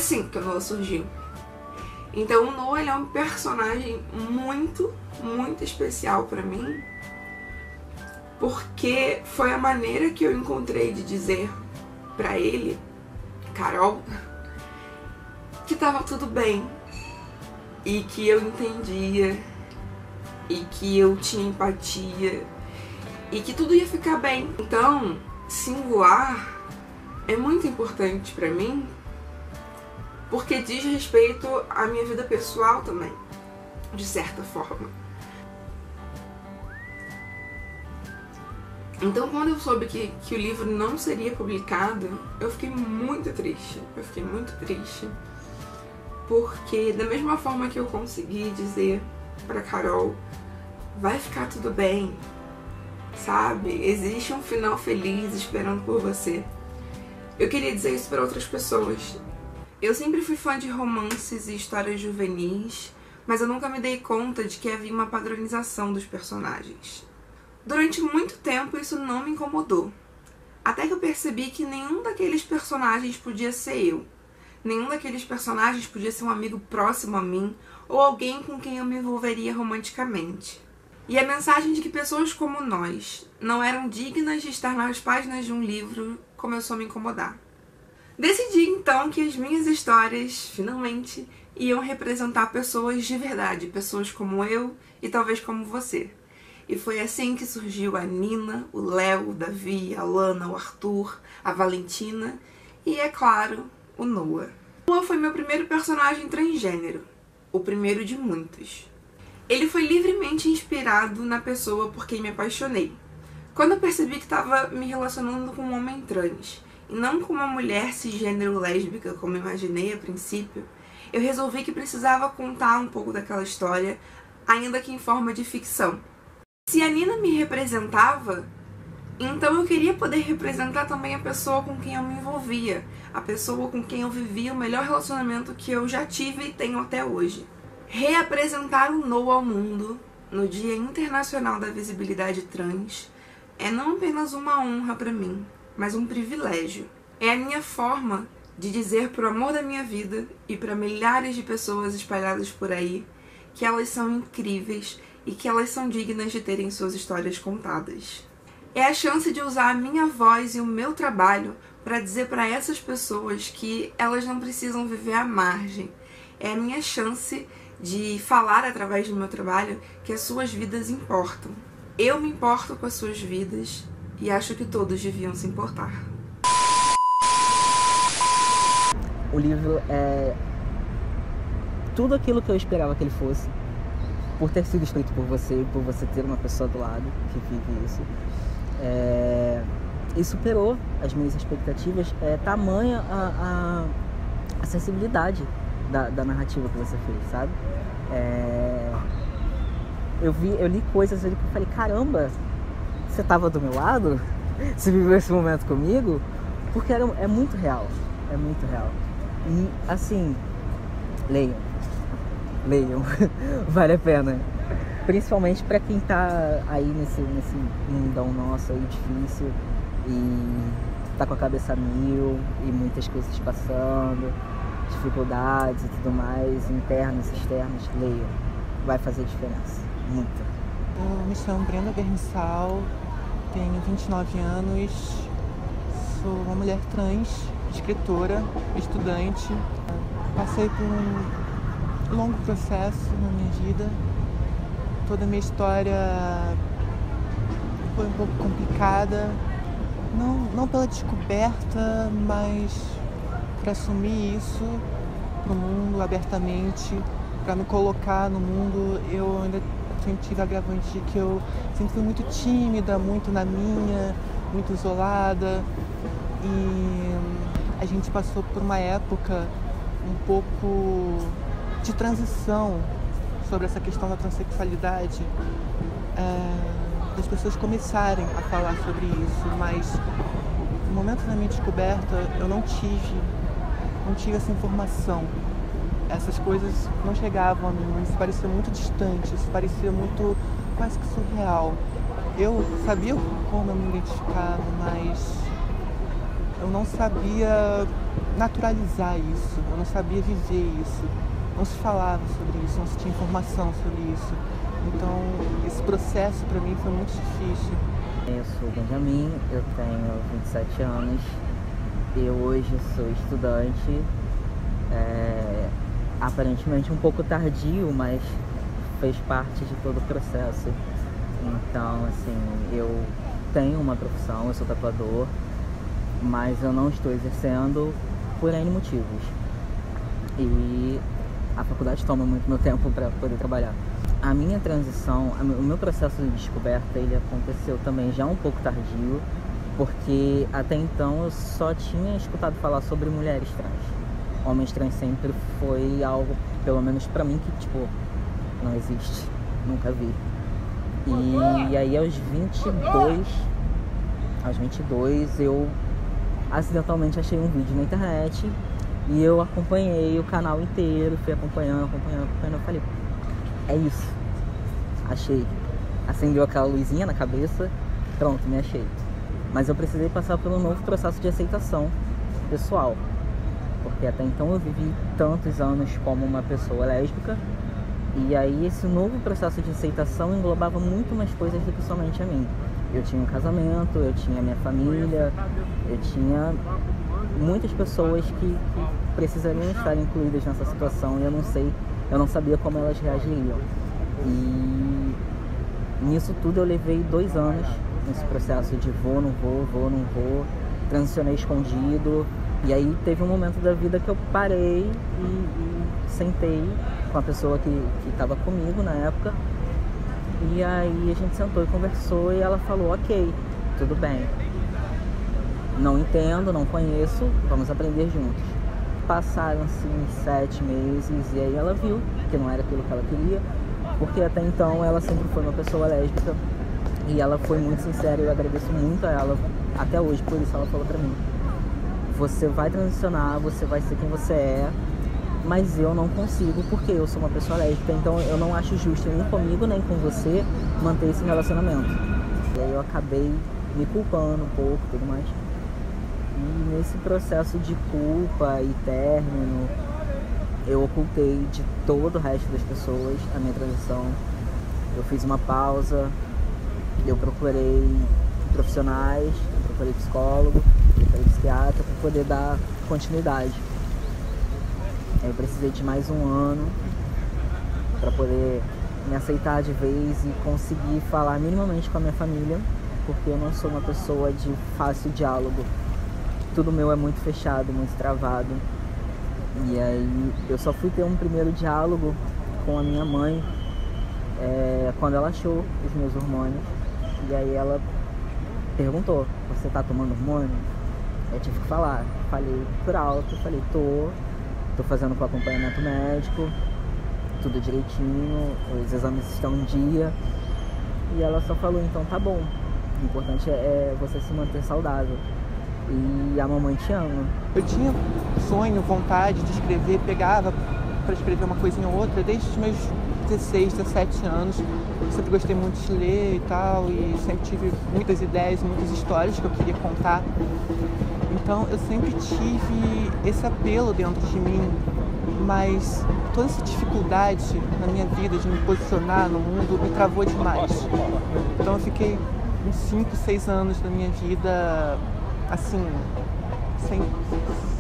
assim que o Noah surgiu. Então o Noah, ele é um personagem muito, muito especial pra mim, porque foi a maneira que eu encontrei de dizer pra ele, Carol, que tava tudo bem, e que eu entendia, e que eu tinha empatia, e que tudo ia ficar bem. Então, singular é muito importante pra mim, porque diz respeito à minha vida pessoal também, de certa forma. Então, quando eu soube que o livro não seria publicado, eu fiquei muito triste. Porque da mesma forma que eu consegui dizer pra Carol, vai ficar tudo bem, sabe? Existe um final feliz esperando por você. Eu queria dizer isso para outras pessoas. Eu sempre fui fã de romances e histórias juvenis, mas eu nunca me dei conta de que havia uma padronização dos personagens. Durante muito tempo isso não me incomodou, até que eu percebi que nenhum daqueles personagens podia ser eu. Nenhum daqueles personagens podia ser um amigo próximo a mim ou alguém com quem eu me envolveria romanticamente. E a mensagem de que pessoas como nós não eram dignas de estar nas páginas de um livro começou a me incomodar. Decidi então que as minhas histórias, finalmente, iam representar pessoas de verdade, pessoas como eu e talvez como você. E foi assim que surgiu a Nina, o Léo, o Davi, a Lana, o Arthur, a Valentina e, é claro, o Noah. O Noah foi meu primeiro personagem transgênero, o primeiro de muitos. Ele foi livremente inspirado na pessoa por quem me apaixonei. Quando eu percebi que estava me relacionando com um homem trans, e não com uma mulher cisgênero lésbica, como imaginei a princípio, eu resolvi que precisava contar um pouco daquela história, ainda que em forma de ficção. Se a Nina me representava, então eu queria poder representar também a pessoa com quem eu me envolvia, a pessoa com quem eu vivia o melhor relacionamento que eu já tive e tenho até hoje. Reapresentar o Noah ao mundo, no Dia Internacional da Visibilidade Trans, é não apenas uma honra para mim, mas um privilégio. É a minha forma de dizer pro amor da minha vida e para milhares de pessoas espalhadas por aí que elas são incríveis e que elas são dignas de terem suas histórias contadas. É a chance de usar a minha voz e o meu trabalho para dizer para essas pessoas que elas não precisam viver à margem. É a minha chance de falar através do meu trabalho que as suas vidas importam. Eu me importo com as suas vidas e acho que todos deviam se importar. O livro é tudo aquilo que eu esperava que ele fosse, por ter sido escrito por você e por você ter uma pessoa do lado que vive isso. E superou as minhas expectativas, tamanha a sensibilidade da narrativa que você fez, sabe? Eu li coisas ali que eu falei, caramba, você estava do meu lado? Você viveu esse momento comigo? Porque é muito real, E, assim, leiam, vale a pena. Principalmente para quem tá aí nesse mundão nosso aí difícil e tá com a cabeça a mil e muitas coisas passando, dificuldades e tudo mais, internas, externas, leiam. Vai fazer diferença, muita. Eu me chamo Brenda Bermissal, tenho 29 anos, sou uma mulher trans, escritora, estudante. Passei por um longo processo na minha vida. Toda a minha história foi um pouco complicada, não pela descoberta, mas para assumir isso para o mundo abertamente, para me colocar no mundo. Eu ainda sempre tive agravante de que eu sempre fui muito tímida, muito na minha, muito isolada, e a gente passou por uma época um pouco de transição sobre essa questão da transexualidade, das pessoas começarem a falar sobre isso, mas no momento da minha descoberta eu não tive essa informação. Essas coisas não chegavam a mim, isso parecia muito distante, isso parecia muito quase que surreal. Eu sabia como eu me identificava, mas eu não sabia naturalizar isso, eu não sabia viver isso, não se falava sobre isso, não se tinha informação sobre isso. Então, esse processo para mim foi muito difícil. Eu sou Benjamin, eu tenho 27 anos, eu hoje sou estudante, aparentemente um pouco tardio, mas fez parte de todo o processo. Então, assim, eu tenho uma profissão, eu sou tatuador, mas eu não estou exercendo por N motivos. E a faculdade toma muito meu tempo para poder trabalhar. A minha transição, o meu processo de descoberta, ele aconteceu também já um pouco tardio, porque até então eu só tinha escutado falar sobre mulheres trans. Homens trans sempre foi algo, pelo menos pra mim, que tipo, não existe, nunca vi. E aí aos 22 eu acidentalmente achei um vídeo na internet e eu acompanhei o canal inteiro, fui acompanhando, eu falei, é isso, achei. Acendeu aquela luzinha na cabeça, pronto, me achei. Mas eu precisei passar por um novo processo de aceitação pessoal, porque até então eu vivi tantos anos como uma pessoa lésbica, e aí esse novo processo de aceitação englobava muito mais coisas do que somente a mim. Eu tinha um casamento, eu tinha minha família, eu tinha muitas pessoas que precisariam estar incluídas nessa situação, e eu não sabia como elas reagiriam. E nisso tudo eu levei 2 anos nesse processo de vou, não vou, transicionei escondido. E aí teve um momento da vida que eu parei e sentei com a pessoa que estava comigo na época. E aí a gente sentou e conversou e ela falou, ok, tudo bem. Não entendo, não conheço, vamos aprender juntos. Passaram-se 7 meses e aí ela viu que não era aquilo que ela queria, porque até então ela sempre foi uma pessoa lésbica e ela foi muito sincera e eu agradeço muito a ela até hoje, por isso ela falou pra mim, você vai transicionar, você vai ser quem você é, mas eu não consigo porque eu sou uma pessoa lésbica, então eu não acho justo nem comigo nem com você manter esse relacionamento. E aí eu acabei me culpando um pouco e tudo mais. E nesse processo de culpa e término, eu ocultei de todo o resto das pessoas a minha transição. Eu fiz uma pausa, eu procurei profissionais, eu procurei psicólogo, eu procurei psiquiatra para poder dar continuidade. Eu precisei de mais 1 ano para poder me aceitar de vez e conseguir falar minimamente com a minha família, porque eu não sou uma pessoa de fácil diálogo. Tudo meu é muito fechado, muito travado. E aí eu só fui ter um primeiro diálogo com a minha mãe quando ela achou os meus hormônios. E aí ela perguntou, você tá tomando hormônio? Eu tive que falar. Falei por alto, falei, tô fazendo com acompanhamento médico, tudo direitinho, os exames estão em dia. E ela só falou, então tá bom, o importante é você se manter saudável. E a mamãe te ama. Eu tinha sonho, vontade de escrever, pegava para escrever uma coisinha ou outra desde os meus 16, 17 anos. Eu sempre gostei muito de ler e tal, e sempre tive muitas ideias, muitas histórias que eu queria contar. Então eu sempre tive esse apelo dentro de mim, mas toda essa dificuldade na minha vida de me posicionar no mundo me travou demais. Então eu fiquei uns 5, 6 anos da minha vida assim,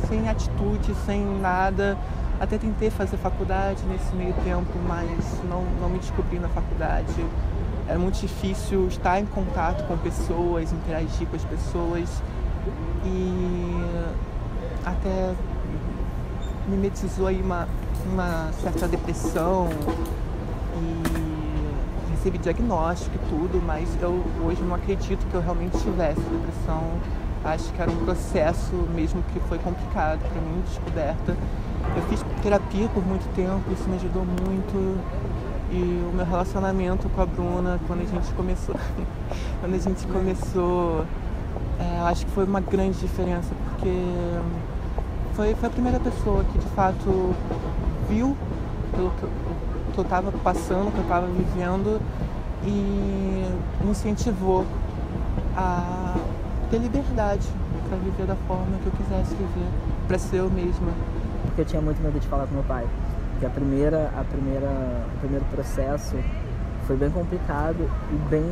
sem atitude, sem nada. Até tentei fazer faculdade nesse meio tempo, mas não me descobri na faculdade. Era muito difícil estar em contato com pessoas, interagir com as pessoas. E até mimetizou aí uma certa depressão e recebi diagnóstico e tudo, mas eu hoje não acredito que eu realmente tivesse depressão. Acho que era um processo mesmo que foi complicado para mim, descoberta. Eu fiz terapia por muito tempo, isso me ajudou muito. E o meu relacionamento com a Bruna, quando a gente começou, acho que foi uma grande diferença, porque foi a primeira pessoa que de fato viu pelo que eu estava passando, que eu estava vivendo, e me incentivou a ter liberdade pra viver da forma que eu quisesse viver, pra ser eu mesma. Porque eu tinha muito medo de falar com meu pai. Porque o primeiro processo foi bem complicado e bem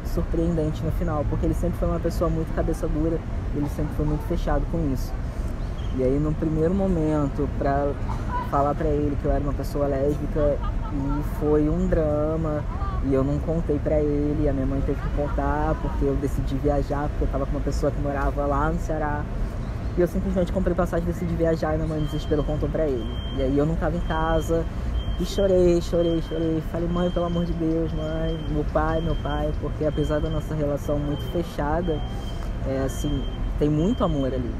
surpreendente no final, porque ele sempre foi uma pessoa muito cabeça dura, ele sempre foi muito fechado com isso. E aí, no primeiro momento, pra falar pra ele que eu era uma pessoa lésbica, e foi um drama, e eu não contei pra ele, a minha mãe teve que contar, porque eu decidi viajar, porque eu tava com uma pessoa que morava lá no Ceará, e eu simplesmente comprei passagem, decidi viajar, e minha mãe, desesperou, contou pra ele. E aí eu não tava em casa, e chorei, falei, mãe, pelo amor de Deus, mãe, meu pai, porque apesar da nossa relação muito fechada, assim, tem muito amor ali.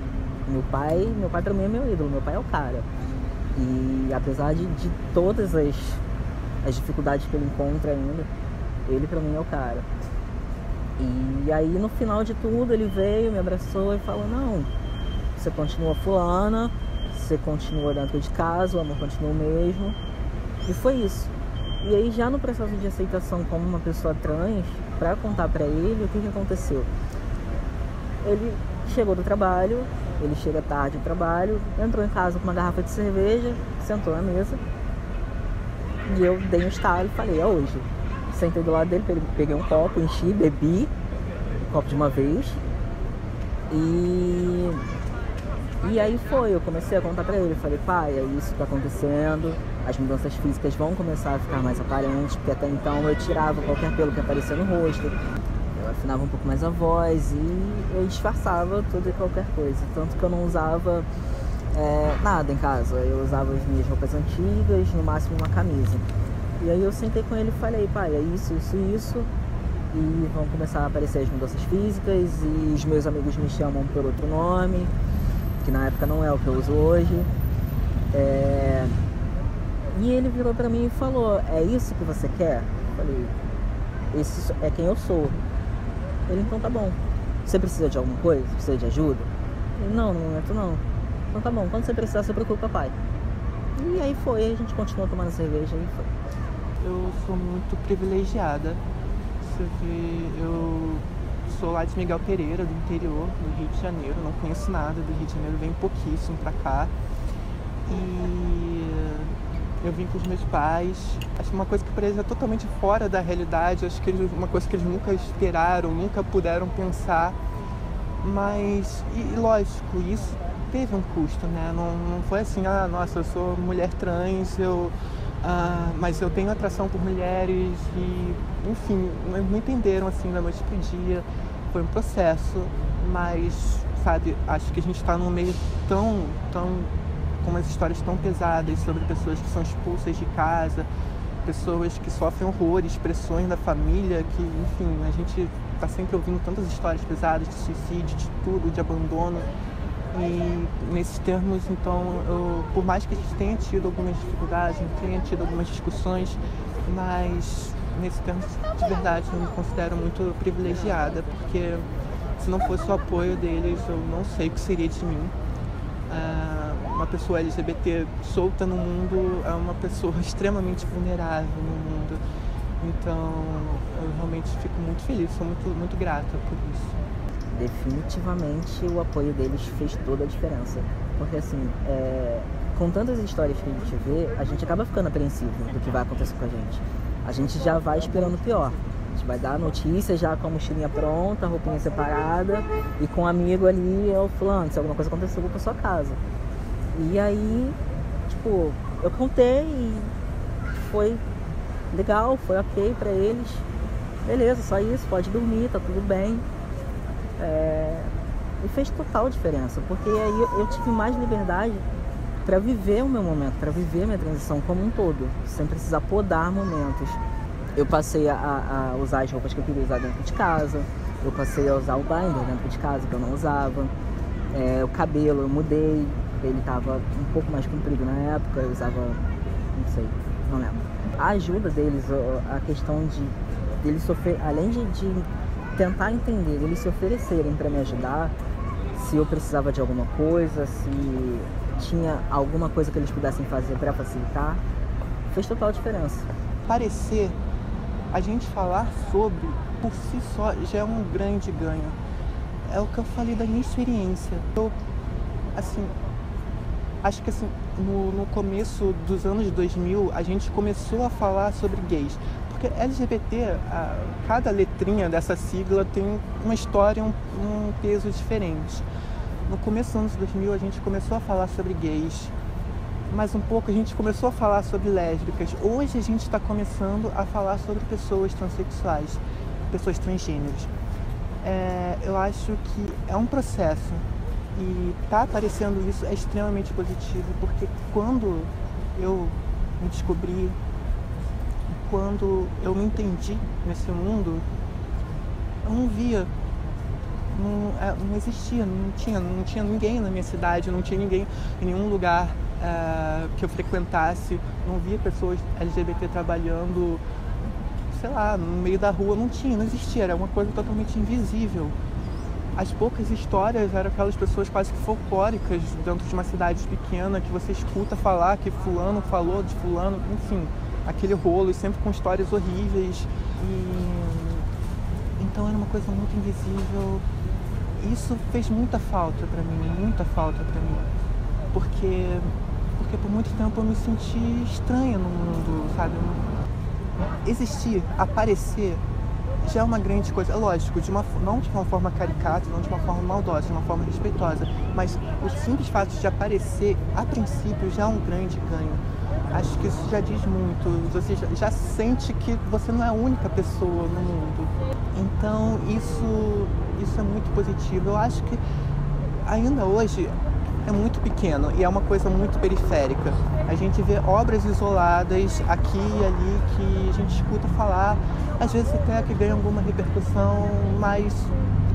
Meu pai pra mim é meu ídolo, meu pai é o cara. E apesar de todas as dificuldades que ele encontra ainda, ele pra mim é o cara. E aí no final de tudo ele veio, me abraçou e falou, não, você continua fulana, você continua dentro de casa, o amor continua o mesmo. E foi isso. E aí já no processo de aceitação como uma pessoa trans, pra contar pra ele, o que aconteceu? Ele chegou do trabalho, ele chega tarde do trabalho, entrou em casa com uma garrafa de cerveja, sentou na mesa, e eu dei um estalo e falei, é hoje. Sentei do lado dele, peguei um copo, enchi, bebi um copo de uma vez, e aí eu comecei a contar pra ele, falei, pai, é isso que tá acontecendo, as mudanças físicas vão começar a ficar mais aparentes, porque até então eu tirava qualquer pelo que aparecia no rosto, eu afinava um pouco mais a voz e eu disfarçava tudo e qualquer coisa, tanto que eu não usava nada em casa, eu usava as minhas roupas antigas, no máximo uma camisa. E aí eu sentei com ele e falei, pai, é isso, e vão começar a aparecer as mudanças físicas, e os meus amigos me chamam por outro nome, que na época não é o que eu uso hoje. E ele virou pra mim e falou, é isso que você quer? Eu falei, esse é quem eu sou. Ele, então tá bom. Você precisa de alguma coisa? Precisa de ajuda? Ele, não, no momento não. Então tá bom, quando você precisar, você procura o papai. E aí foi, a gente continuou tomando cerveja e foi. Eu sou muito privilegiada. Você vê, eu sou lá de Miguel Pereira, do interior do Rio de Janeiro. Não conheço nada do Rio de Janeiro, venho pouquíssimo pra cá. E eu vim com os meus pais. Acho uma coisa que para eles é totalmente fora da realidade. Acho que uma coisa que eles nunca esperaram, nunca puderam pensar. Mas, e lógico, isso teve um custo, né? Não foi assim, nossa, eu sou mulher trans, mas eu tenho atração por mulheres e, enfim, não entenderam assim da noite pro dia. Foi um processo, mas, sabe, acho que a gente tá num meio tão com umas histórias tão pesadas sobre pessoas que são expulsas de casa, pessoas que sofrem horrores, pressões da família, que, enfim, a gente tá sempre ouvindo tantas histórias pesadas de suicídio, de tudo, de abandono. E nesses termos, então, por mais que a gente tenha tido algumas dificuldades, tenha tido algumas discussões, mas nesses termos, de verdade, eu me considero muito privilegiada, porque se não fosse o apoio deles, eu não sei o que seria de mim. Uma pessoa LGBT solta no mundo é uma pessoa extremamente vulnerável no mundo. Então, eu realmente fico muito feliz, sou muito grata por isso. Definitivamente o apoio deles fez toda a diferença. Porque assim, com tantas histórias que a gente vê, a gente acaba ficando apreensivo do que vai acontecer com a gente. A gente já vai esperando o pior. A gente vai dar a notícia já com a mochilinha pronta, a roupinha separada, e com um amigo ali, eu falando, se alguma coisa acontecer, eu vou pra sua casa. E aí, tipo, eu contei e foi legal, foi ok pra eles. Beleza, só isso, pode dormir, tá tudo bem. E fez total diferença, porque aí eu tive mais liberdade para viver o meu momento, para viver a minha transição como um todo, sem precisar podar momentos. Eu passei a usar as roupas que eu queria usar dentro de casa, eu passei a usar o binder dentro de casa, que eu não usava. O cabelo eu mudei, ele estava um pouco mais comprido na época, eu usava, não sei, não lembro. A ajuda deles, a questão de eles sofrer, além de tentar entender, eles se oferecerem para me ajudar, se eu precisava de alguma coisa, se tinha alguma coisa que eles pudessem fazer para facilitar, fez total diferença. A gente falar sobre, por si só, já é um grande ganho. é o que eu falei da minha experiência. Eu, assim, acho que assim, no começo dos anos 2000, a gente começou a falar sobre gays. Porque LGBT, cada letrinha dessa sigla tem uma história, um peso diferente. No começo dos anos 2000, a gente começou a falar sobre gays. Mais um pouco, a gente começou a falar sobre lésbicas. Hoje, a gente está começando a falar sobre pessoas transexuais, pessoas transgêneros. Eu acho que é um processo. E tá aparecendo isso é extremamente positivo, porque quando eu me descobri, quando eu me entendi nesse mundo, eu não via, não existia, não tinha ninguém na minha cidade, não tinha ninguém em nenhum lugar que eu frequentasse, não via pessoas LGBT trabalhando, sei lá, no meio da rua, não existia, era uma coisa totalmente invisível. As poucas histórias eram aquelas pessoas quase que folclóricas dentro de uma cidade pequena que você escuta falar que fulano falou de fulano, enfim, aquele rolo, e sempre com histórias horríveis. Então era uma coisa muito invisível. Isso fez muita falta pra mim, porque por muito tempo eu me senti estranha no mundo, sabe? Existir, aparecer, já é uma grande coisa. É lógico, não de uma forma caricata, não de uma forma maldosa, de uma forma respeitosa, mas o simples fato de aparecer, a princípio, já é um grande ganho. Acho que isso já diz muito, você já sente que você não é a única pessoa no mundo. Então isso é muito positivo. Eu acho que ainda hoje é muito pequeno e é uma coisa muito periférica. A gente vê obras isoladas aqui e ali que a gente escuta falar, às vezes até que ganha alguma repercussão, mas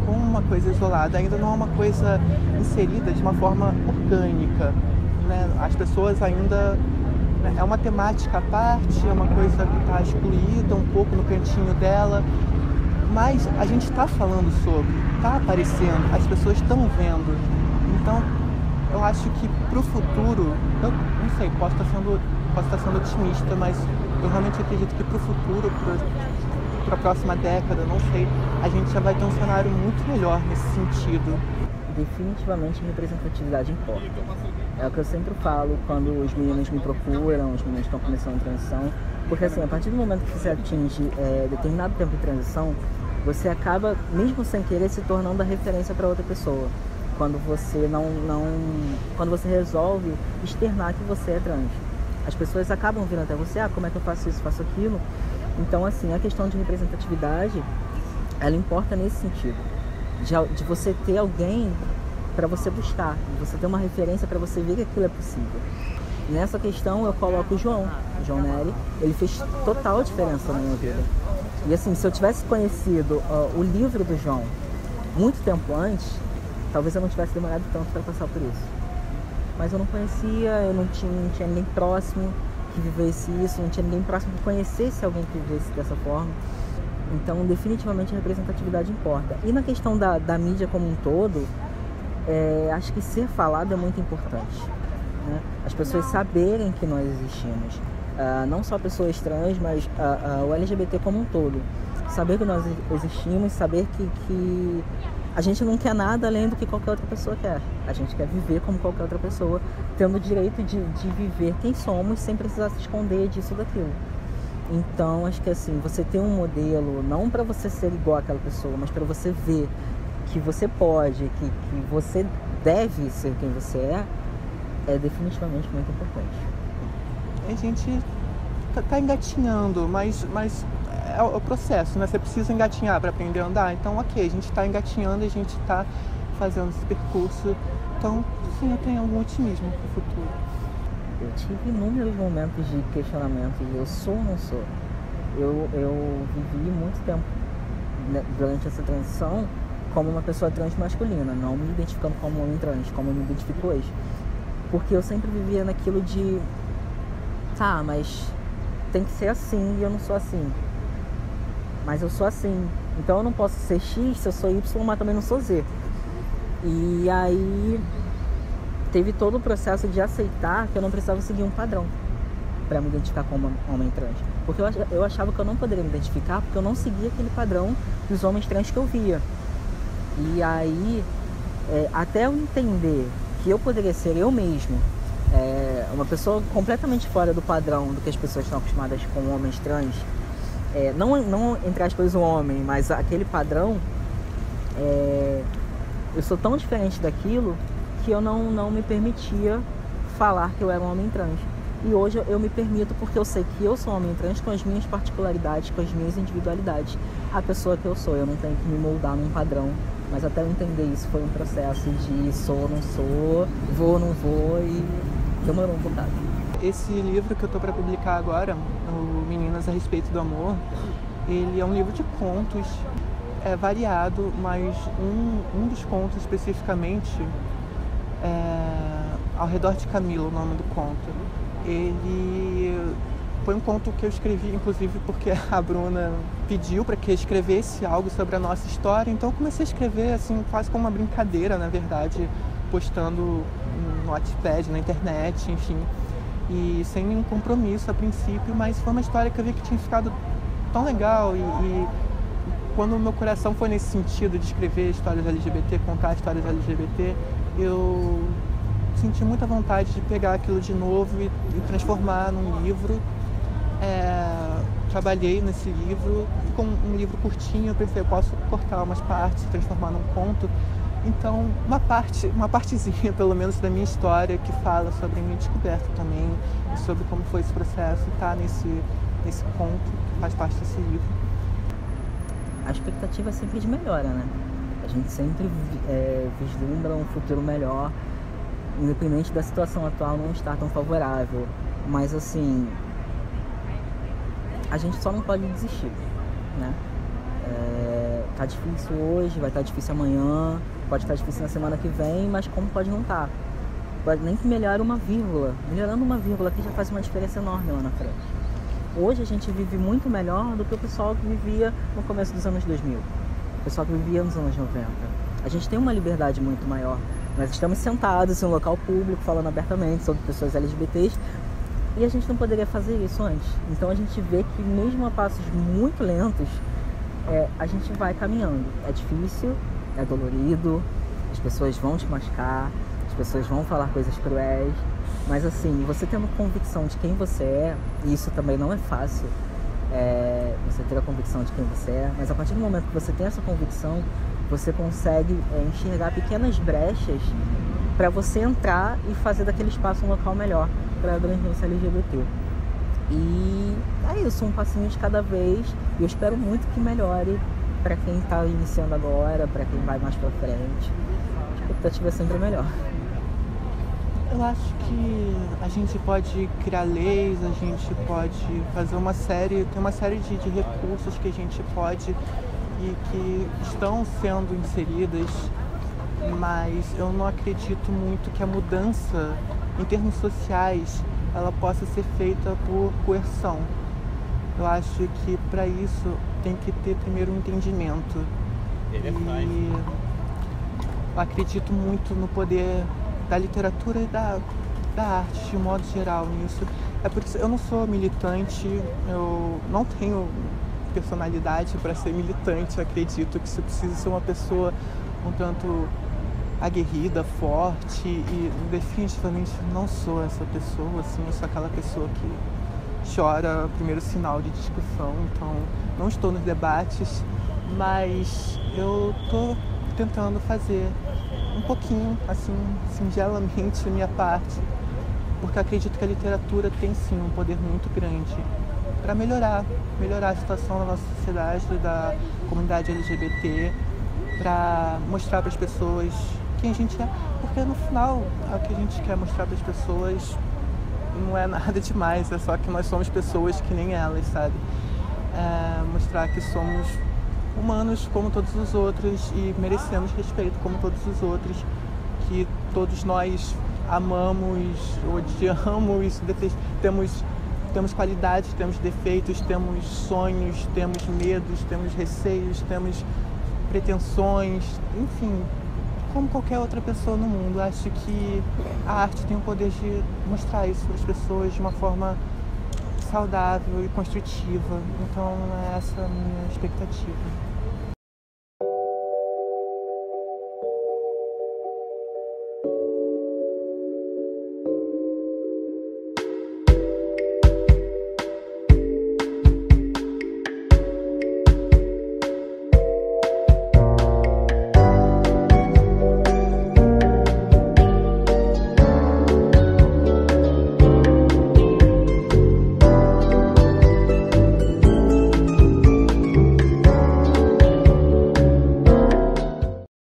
com uma coisa isolada, ainda não é uma coisa inserida de uma forma orgânica, né? As pessoas ainda... É uma temática à parte, é uma coisa que está excluída um pouco no cantinho dela, mas a gente está falando sobre, está aparecendo, as pessoas estão vendo. Então, eu acho que para o futuro, eu não sei, posso estar sendo otimista, mas eu realmente acredito que para o futuro, para a próxima década, não sei, a gente já vai ter um cenário muito melhor nesse sentido. Definitivamente representatividade importa. É o que eu sempre falo quando os meninos me procuram, os meninos estão começando a transição, porque assim, a partir do momento que você atinge determinado tempo de transição, você acaba, mesmo sem querer, se tornando a referência para outra pessoa. Quando você quando você resolve externar que você é trans. As pessoas acabam vindo até você, como é que eu faço isso, faço aquilo. Então assim, a questão de representatividade, ela importa nesse sentido. De você ter alguém para você buscar, de você ter uma referência para você ver que aquilo é possível. E nessa questão eu coloco o João Nery, ele fez total diferença na minha vida. E assim, se eu tivesse conhecido o livro do João muito tempo antes, talvez eu não tivesse demorado tanto para passar por isso. Mas eu não conhecia, eu não tinha ninguém próximo que vivesse isso, não tinha ninguém próximo que conhecesse alguém que vivesse dessa forma. Então, definitivamente, a representatividade importa. E na questão da mídia como um todo, acho que ser falado é muito importante, né? As pessoas saberem que nós existimos. Não só pessoas trans, mas o LGBT como um todo. Saber que nós existimos, saber que a gente não quer nada além do que qualquer outra pessoa quer. A gente quer viver como qualquer outra pessoa, tendo o direito de viver quem somos, sem precisar se esconder disso ou daquilo. Então, acho que assim, você ter um modelo, não para você ser igual àquela pessoa, mas para você ver que você pode, que você deve ser quem você é definitivamente muito importante. A gente tá engatinhando, mas é o processo, né? Você precisa engatinhar para aprender a andar. Então, ok, a gente está engatinhando, a gente está fazendo esse percurso. Então, sim, eu tenho algum otimismo para o futuro. Eu tive inúmeros momentos de questionamento de eu sou ou não sou. Eu vivi muito tempo, né, durante essa transição como uma pessoa trans masculina, não me identificando como homem trans, como eu me identifico hoje. Porque eu sempre vivia naquilo de, mas tem que ser assim e eu não sou assim. Mas eu sou assim, então eu não posso ser X se eu sou Y, mas também não sou Z. E aí teve todo o processo de aceitar que eu não precisava seguir um padrão para me identificar como homem trans. Porque eu achava que eu não poderia me identificar porque eu não seguia aquele padrão dos homens trans que eu via. E aí, até eu entender que eu poderia ser eu mesmo, uma pessoa completamente fora do padrão do que as pessoas estão acostumadas com homens trans, não entre aspas o homem, mas aquele padrão, eu sou tão diferente daquilo que eu não me permitia falar que eu era um homem trans. E hoje eu me permito, porque eu sei que eu sou um homem trans com as minhas particularidades, com as minhas individualidades. A pessoa que eu sou, eu não tenho que me moldar num padrão. Mas até eu entender isso foi um processo de sou, não sou, vou, não vou, e demorou um bocado. Esse livro que eu estou para publicar agora, o Meninas a Respeito do Amor, ele é um livro de contos, é variado, mas um dos contos especificamente Ao Redor de Camila, o nome do conto. Ele foi um conto que eu escrevi, inclusive, porque a Bruna pediu para que eu escrevesse algo sobre a nossa história. Então eu comecei a escrever, assim, quase como uma brincadeira, na verdade, postando no Wattpad, na internet, enfim. E sem nenhum compromisso a princípio, mas foi uma história que eu vi que tinha ficado tão legal. E quando o meu coração foi nesse sentido de escrever histórias LGBT, contar histórias LGBT, eu senti muita vontade de pegar aquilo de novo e transformar num livro. Trabalhei nesse livro, com um livro curtinho, eu pensei, eu posso cortar umas partes, transformar num conto. Então, uma partezinha, pelo menos, da minha história, que fala sobre a minha descoberta também, e sobre como foi esse processo, tá nesse conto, que faz parte desse livro. A expectativa é sempre de melhora, né? A gente sempre vislumbra um futuro melhor, independente da situação atual não estar tão favorável. Mas, assim, a gente só não pode desistir, né? Tá difícil hoje, vai estar difícil amanhã, pode estar difícil na semana que vem, mas como pode não estar? Pode nem que melhore uma vírgula. Melhorando uma vírgula aqui já faz uma diferença enorme lá na frente. Hoje a gente vive muito melhor do que o pessoal que vivia no começo dos anos 2000. O pessoal que vivia nos anos 90. A gente tem uma liberdade muito maior. Nós estamos sentados em um local público falando abertamente sobre pessoas LGBTs e a gente não poderia fazer isso antes. Então a gente vê que mesmo a passos muito lentos, a gente vai caminhando. É difícil, é dolorido, as pessoas vão te machucar, as pessoas vão falar coisas cruéis, mas assim, você tendo convicção de quem você é, e isso também não é fácil, você ter a convicção de quem você é, mas a partir do momento que você tem essa convicção, você consegue enxergar pequenas brechas para você entrar e fazer daquele espaço um local melhor para a abrangência LGBT. E é isso, um passinho de cada vez, e eu espero muito que melhore para quem está iniciando agora, para quem vai mais para frente. A expectativa é sempre melhor. Eu acho que a gente pode criar leis, a gente pode fazer tem uma série de recursos que a gente pode e que estão sendo inseridas, mas eu não acredito muito que a mudança em termos sociais ela possa ser feita por coerção. Eu acho que para isso tem que ter primeiro um entendimento. E eu acredito muito no poder da literatura e da arte de modo geral nisso. É por isso eu não sou militante, eu não tenho personalidade para ser militante. Eu acredito que você precisa ser uma pessoa um tanto aguerrida, forte, e definitivamente não sou essa pessoa, assim, eu sou aquela pessoa que chora o primeiro sinal de discussão, então não estou nos debates, mas eu estou tentando fazer um pouquinho, assim, singelamente, a minha parte, porque acredito que a literatura tem sim um poder muito grande para melhorar a situação da nossa sociedade, da comunidade LGBT, para mostrar para as pessoas quem a gente é, porque no final o que a gente quer mostrar para as pessoas não é nada demais, é só que nós somos pessoas que nem elas, sabe? Mostrar que somos humanos como todos os outros e merecemos respeito como todos os outros, que todos nós amamos, odiamos, temos qualidades, temos defeitos, temos sonhos, temos medos, temos receios, temos pretensões, enfim, como qualquer outra pessoa no mundo. Acho que a arte tem o poder de mostrar isso para as pessoas de uma forma saudável e construtiva. Então, essa é a minha expectativa.